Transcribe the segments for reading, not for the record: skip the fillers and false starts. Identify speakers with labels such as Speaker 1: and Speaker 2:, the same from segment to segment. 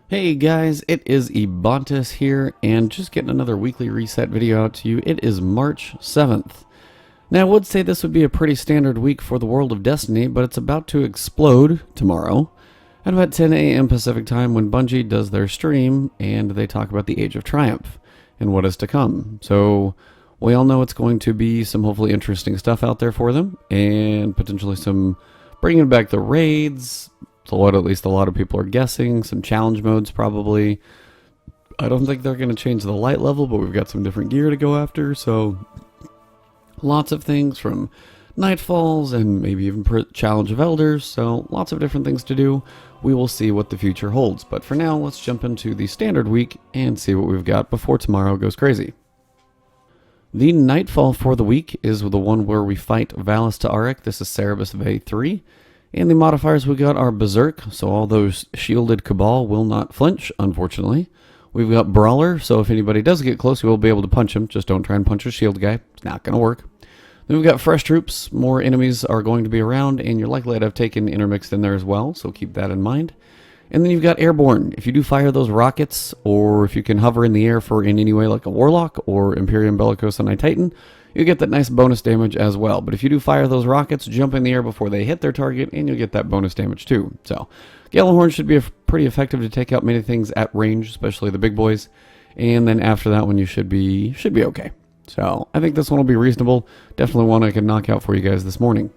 Speaker 1: Hey guys, it is Ebontis here, and just getting another weekly reset video out to you. It is March 7th. Now I would say this would be a pretty standard week for the world of Destiny, but it's about to explode tomorrow at about 10 a.m. Pacific time when Bungie does their stream and they talk about the Age of Triumph and what is to come. So we all know it's going to be some hopefully interesting stuff out there for them, and potentially some bringing back the raids. So what at least a lot of people are guessing. Some challenge modes probably. I don't think they're going to change the light level, but we've got some different gear to go after. So lots of things from Nightfalls and maybe even Challenge of Elders. So lots of different things to do. We will see what the future holds. But for now, let's jump into the standard week and see what we've got before tomorrow goes crazy. The Nightfall for the week is the one where we fight Valis to Arik. This is Cerberus Vae III. And the modifiers we got are Berserk, so all those shielded Cabal will not flinch, unfortunately. We've got Brawler, so if anybody does get close, you will be able to punch him. Just don't try and punch a shield guy. It's not going to work. Then we've got Fresh Troops. More enemies are going to be around, and you're likely to have taken intermixed in there as well, so keep that in mind. And then you've got Airborne. If you do fire those rockets, or if you can hover in the air for in any way like a Warlock or Imperium Bellicose on Titan, you get that nice bonus damage as well. But if you do fire those rockets, jump in the air before they hit their target, and you'll get that bonus damage too. So, Gjallarhorn should be pretty effective to take out many things at range, especially the big boys. And then after that one, you should be okay. So, I think this one will be reasonable. Definitely one I can knock out for you guys this morning.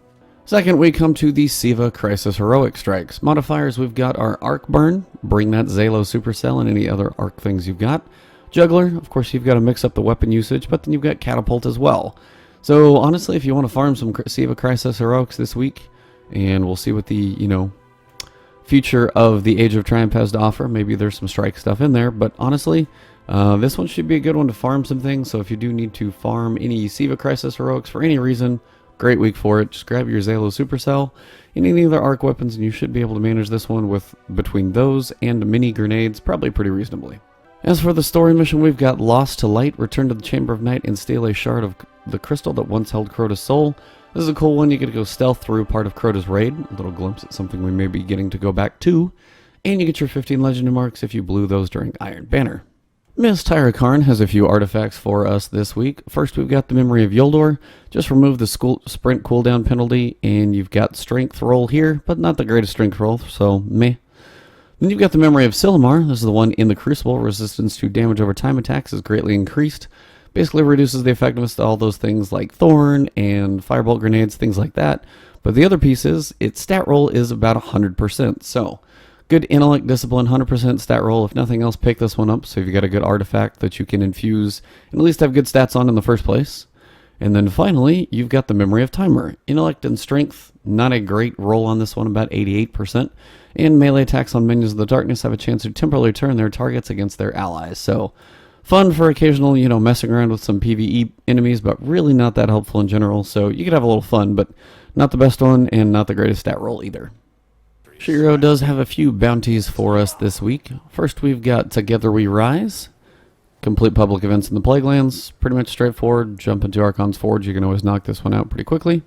Speaker 1: Second, we come to the Siva Crisis Heroic Strikes. Modifiers we've got our Arc Burn, bring that Zalo Supercell and any other arc things you've got. Juggler, of course you've got to mix up the weapon usage, but then you've got Catapult as well. So honestly, if you want to farm some Siva Crisis Heroics this week, and we'll see what the, future of the Age of Triumph has to offer. Maybe there's some strike stuff in there, but honestly, this one should be a good one to farm some things. So if you do need to farm any Siva Crisis Heroics for any reason, great week for it. Just grab your Zalo Supercell and any other arc weapons, and you should be able to manage this one with between those and mini grenades probably pretty reasonably. As for the story mission, we've got Lost to Light, return to the Chamber of Night and steal a shard of the crystal that once held Crota's soul. This is a cool one. You get to go stealth through part of Crota's raid. A little glimpse at something we may be getting to go back to. And you get your 15 legendary marks if you blew those during Iron Banner. Miss Tyrakarn has a few artifacts for us this week. First, we've got the Memory of Yoldor. Just remove the sprint cooldown penalty, and you've got Strength roll here, but not the greatest Strength roll, so meh. Then you've got the Memory of Silmar. This is the one in the Crucible. Resistance to damage over time attacks is greatly increased. Basically reduces the effectiveness to all those things like Thorn and Firebolt grenades, things like that. But the other piece is, its stat roll is about 100%. So, good intellect, discipline, 100% stat roll. If nothing else, pick this one up. So if you got a good artifact that you can infuse and at least have good stats on in the first place. And then finally, you've got the Memory of Timer. Intellect and Strength, not a great roll on this one, about 88%. And melee attacks on minions of the darkness have a chance to temporarily turn their targets against their allies. So, fun for occasional, messing around with some PvE enemies, but really not that helpful in general. So, you could have a little fun, but not the best one and not the greatest stat roll either. Shiro does have a few bounties for us this week. First, we've got Together We Rise. Complete public events in the Plaguelands. Pretty much straightforward. Jump into Archon's Forge. You can always knock this one out pretty quickly.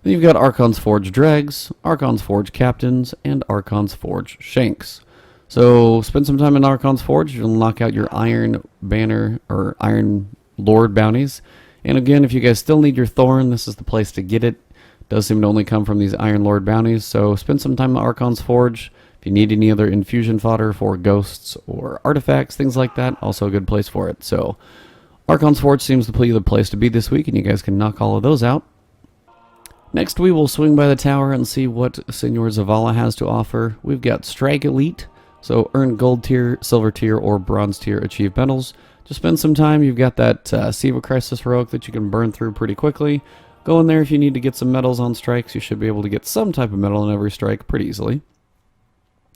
Speaker 1: Then you've got Archon's Forge Dregs, Archon's Forge Captains, and Archon's Forge Shanks. So spend some time in Archon's Forge. You'll knock out your Iron Banner or Iron Lord bounties. And again, if you guys still need your Thorn, this is the place to get it. Does seem to only come from these Iron Lord bounties. So spend some time in Archon's Forge. If you need any other infusion fodder for ghosts or artifacts, things like that, also a good place for it. So Archon's Forge seems to be the place to be this week, and you guys can knock all of those out. Next, we will swing by the tower and see what Senor Zavala has to offer. We've got Strike Elite, so earn gold tier, silver tier, or bronze tier achieve medals. Just spend some time. You've got that Siva Crisis Heroic that you can burn through pretty quickly. Go in there if you need to get some medals on strikes. You should be able to get some type of medal on every strike pretty easily.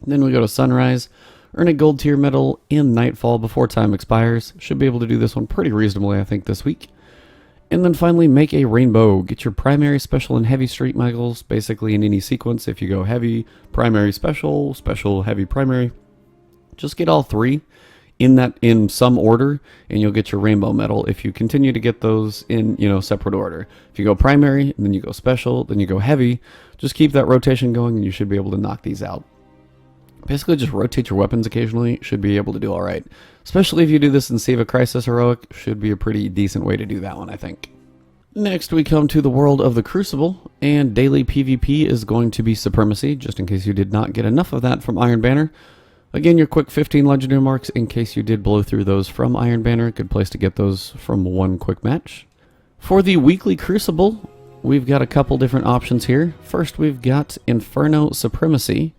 Speaker 1: Then we go to Sunrise, earn a gold tier medal in Nightfall before time expires. Should be able to do this one pretty reasonably, I think, this week. And then finally, make a rainbow. Get your primary, special, and heavy street medals, basically in any sequence. If you go heavy, primary, special, special, heavy, primary, just get all three in some order, and you'll get your rainbow medal. If you continue to get those in, separate order. If you go primary, and then you go special, then you go heavy, just keep that rotation going, and you should be able to knock these out Basically, just rotate your weapons occasionally. Should be able to do all right. Especially if you do this in Siva Crisis Heroic, should be a pretty decent way to do that one, I think. Next, we come to the world of the Crucible, and daily PvP is going to be Supremacy, just in case you did not get enough of that from Iron Banner. Again, your quick 15 legendary marks in case you did blow through those from Iron Banner. Good place to get those from one quick match. For the weekly Crucible, we've got a couple different options here. First, we've got Inferno Supremacy,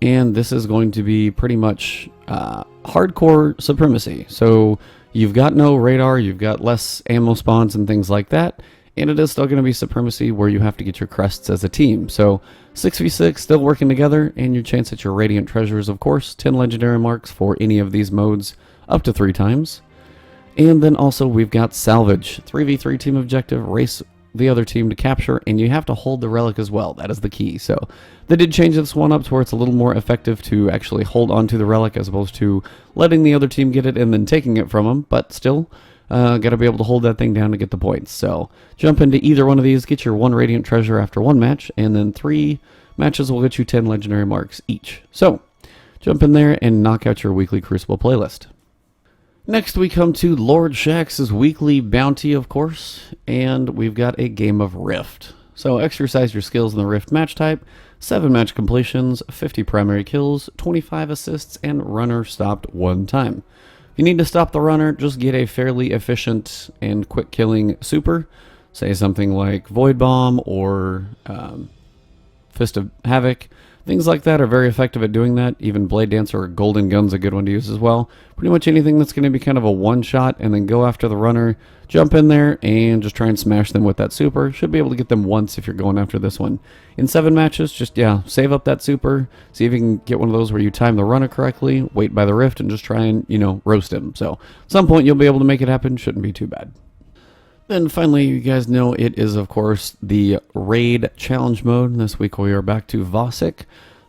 Speaker 1: and this is going to be pretty much hardcore Supremacy. So you've got no radar, you've got less ammo spawns and things like that, and it is still going to be Supremacy where you have to get your crests as a team. So 6v6 still working together, and your chance at your Radiant Treasures, of course, 10 legendary marks for any of these modes up to 3 times. And then also we've got Salvage, 3v3 team objective, race the other team to capture, and you have to hold the relic as well. That is the key. So they did change this one up to where it's a little more effective to actually hold onto the relic as opposed to letting the other team get it and then taking it from them, but still got to be able to hold that thing down to get the points. So jump into either one of these, get your 1 Radiant Treasure after 1 match, and then 3 matches will get you 10 legendary marks each. So jump in there and knock out your weekly Crucible playlist. Next, we come to Lord Shaxx's weekly bounty, of course, and we've got a game of Rift. So exercise your skills in the Rift match type, 7 match completions, 50 primary kills, 25 assists, and runner stopped 1 time. If you need to stop the runner, just get a fairly efficient and quick killing super. Say something like Void Bomb or Fist of Havoc. Things like that are very effective at doing that. Even Blade Dancer or Golden Gun's a good one to use as well. Pretty much anything that's going to be kind of a one-shot and then go after the runner, jump in there, and just try and smash them with that super. Should be able to get them once if you're going after this one. In 7 matches, just, save up that super. See if you can get one of those where you time the runner correctly, wait by the rift, and just try and, roast him. So at some point you'll be able to make it happen. Shouldn't be too bad. Then finally, you guys know it is, of course, the Raid Challenge mode. This week we are back to Vosik.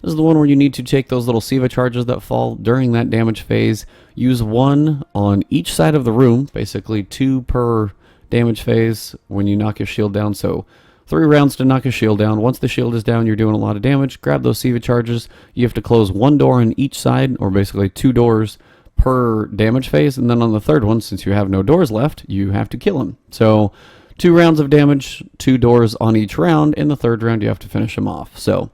Speaker 1: This is the one where you need to take those little Siva charges that fall during that damage phase. Use 1 on each side of the room, basically 2 per damage phase when you knock his shield down. So 3 rounds to knock his shield down. Once the shield is down, you're doing a lot of damage. Grab those Siva charges. You have to close 1 door on each side, or basically 2 doors per damage phase, and then on the 3rd one, since you have no doors left, you have to kill him. So 2 rounds of damage, 2 doors on each round. In the 3rd round, you have to finish him off. So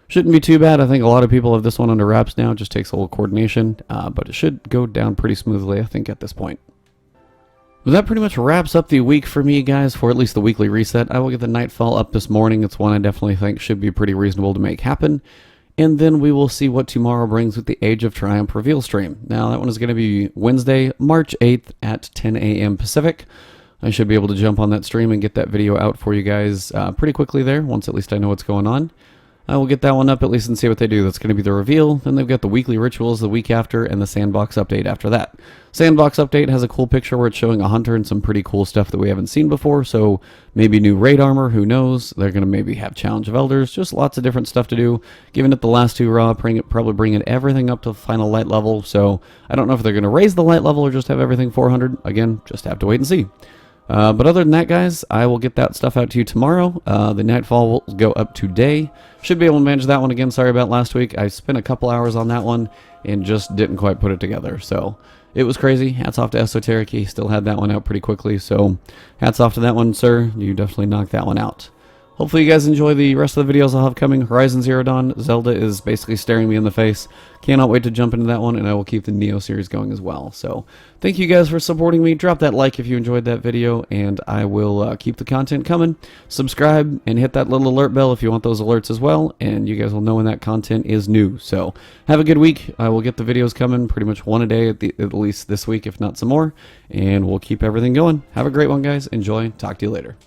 Speaker 1: shouldn't be too bad. I think a lot of people have this one under wraps now. It just takes a little coordination, but it should go down pretty smoothly, I think, at this point. Well, that pretty much wraps up the week for me, guys, for at least the weekly reset. I will get the Nightfall up this morning. It's one I definitely think should be pretty reasonable to make happen. And then we will see what tomorrow brings with the Age of Triumph reveal stream. Now, that one is going to be Wednesday, March 8th at 10 a.m. Pacific. I should be able to jump on that stream and get that video out for you guys pretty quickly there, once at least I know what's going on. I will get that one up at least and see what they do. That's going to be the reveal. Then they've got the weekly rituals the week after and the sandbox update after that. Sandbox update has a cool picture where it's showing a hunter and some pretty cool stuff that we haven't seen before. So maybe new raid armor, who knows? They're going to maybe have Challenge of Elders. Just lots of different stuff to do. Given it the last 2 raw, probably bringing everything up to final light level. So I don't know if they're going to raise the light level or just have everything 400. Again, just have to wait and see. But other than that, guys, I will get that stuff out to you tomorrow. The Nightfall will go up today. Should be able to manage that one again. Sorry about last week. I spent a couple hours on that one and just didn't quite put it together. So it was crazy. Hats off to Esoteric. He still had that one out pretty quickly. So hats off to that one, sir. You definitely knocked that one out. Hopefully you guys enjoy the rest of the videos I'll have coming. Horizon Zero Dawn, Zelda is basically staring me in the face. Cannot wait to jump into that one, and I will keep the Neo series going as well. So thank you guys for supporting me. Drop that like if you enjoyed that video, and I will keep the content coming. Subscribe and hit that little alert bell if you want those alerts as well, and you guys will know when that content is new. So have a good week. I will get the videos coming pretty much one a day at least this week, if not some more, and we'll keep everything going. Have a great one, guys. Enjoy. Talk to you later.